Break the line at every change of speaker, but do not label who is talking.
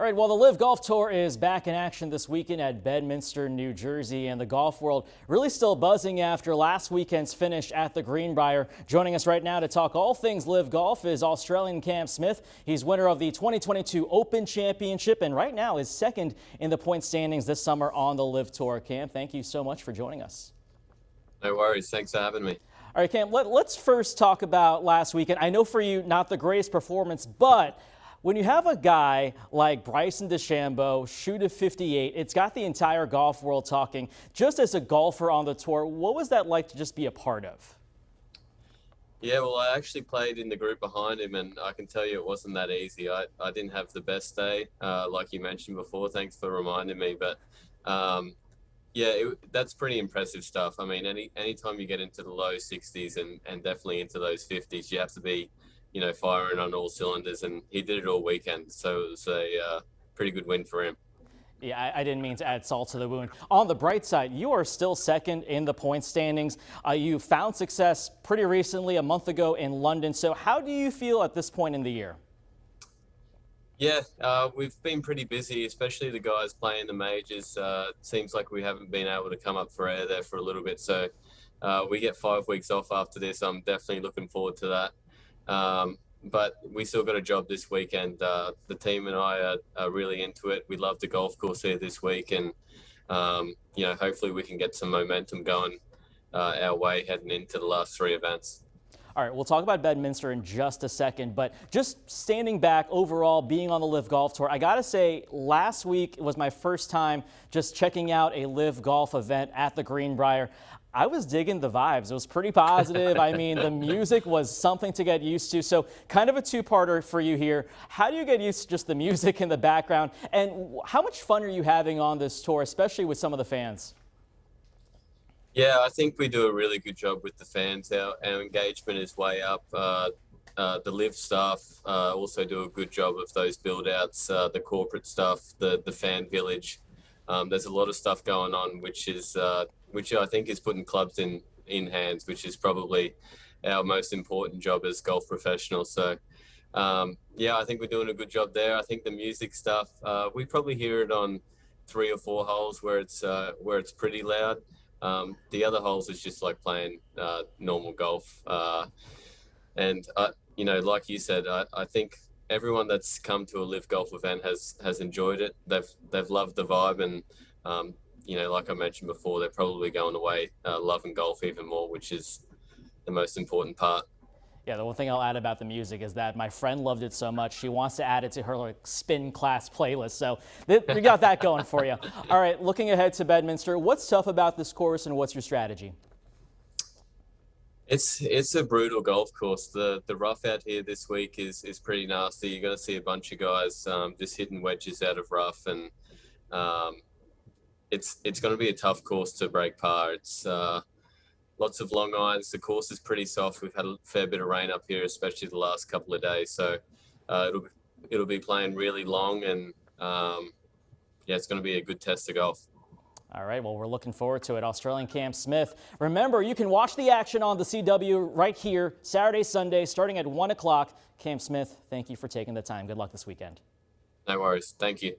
All right, well, the LIV Golf Tour is back in action this weekend at Bedminster, New Jersey, and the golf world really still buzzing after last weekend's finish at the Greenbrier. Joining us right now to talk all things LIV Golf is Australian Cam Smith. He's winner of the 2022 Open Championship and right now is second in the point standings this summer on the LIV Tour. Cam, thank you so much for joining us.
No worries. Thanks for having me.
All right, Cam, let's first talk about last weekend. I know for you, not the greatest performance, but when you have a guy like Bryson DeChambeau shoot a 58, it's got the entire golf world talking. Just as a golfer on the tour, what was that like to just be a part of?
Yeah, well, I actually played in the group behind him, and I can tell you it wasn't that easy. I didn't have the best day, like you mentioned before. Thanks for reminding me. But yeah, that's pretty impressive stuff. I mean, anytime you get into the low 60s and definitely into those 50s, you have to be, firing on all cylinders, and he did it all weekend. So it was a pretty good win for him.
Yeah, I didn't mean to add salt to the wound. On the bright side, you are still second in the point standings. You found success pretty recently, a month ago in London. So how do you feel at this point in the year?
Yeah, we've been pretty busy, especially the guys playing the majors. Seems like we haven't been able to come up for air there for a little bit. So we get 5 weeks off after this. I'm definitely looking forward to that. But we still got a job this weekend. The team and I are really into it. We love the golf course here this week, and hopefully we can get some momentum going our way heading into the last 3 events.
All right, we'll talk about Bedminster in just a second, but just standing back overall, being on the LIV Golf Tour, I gotta say, last week was my first time just checking out a LIV Golf event at the Greenbrier. I was digging the vibes. It was pretty positive. I mean, the music was something to get used to. So kind of a two-parter for you here. How do you get used to just the music in the background? And how much fun are you having on this tour, especially with some of the fans?
Yeah, I think we do a really good job with the fans. Our engagement is way up. The LIV staff also do a good job of those build-outs, the corporate stuff, the fan village. There's a lot of stuff going on, which I think is putting clubs in hands, which is probably our most important job as golf professionals. So, yeah, I think we're doing a good job there. I think the music stuff, we probably hear it on 3 or 4 holes where it's pretty loud. The other holes is just like playing normal golf. And like you said, I think everyone that's come to a LIV Golf event has enjoyed it. They've loved the vibe, and like I mentioned before, they're probably going away loving golf even more, which is the most important part.
Yeah, the one thing I'll add about the music is that my friend loved it so much, she wants to add it to her spin class playlist. So you got that going for you. All right, looking ahead to Bedminster, what's tough about this course and what's your strategy?
It's a brutal golf course. The rough out here this week is pretty nasty. You're going to see a bunch of guys just hitting wedges out of rough, and it's going to be a tough course to break par. It's lots of long irons. The course is pretty soft. We've had a fair bit of rain up here, especially the last couple of days. So it'll be playing really long, and yeah, it's going to be a good test of golf.
All right, well, we're looking forward to it. Australian Cam Smith. Remember, you can watch the action on the CW right here, Saturday, Sunday, starting at 1 o'clock. Cam Smith, thank you for taking the time. Good luck this weekend.
No worries. Thank you.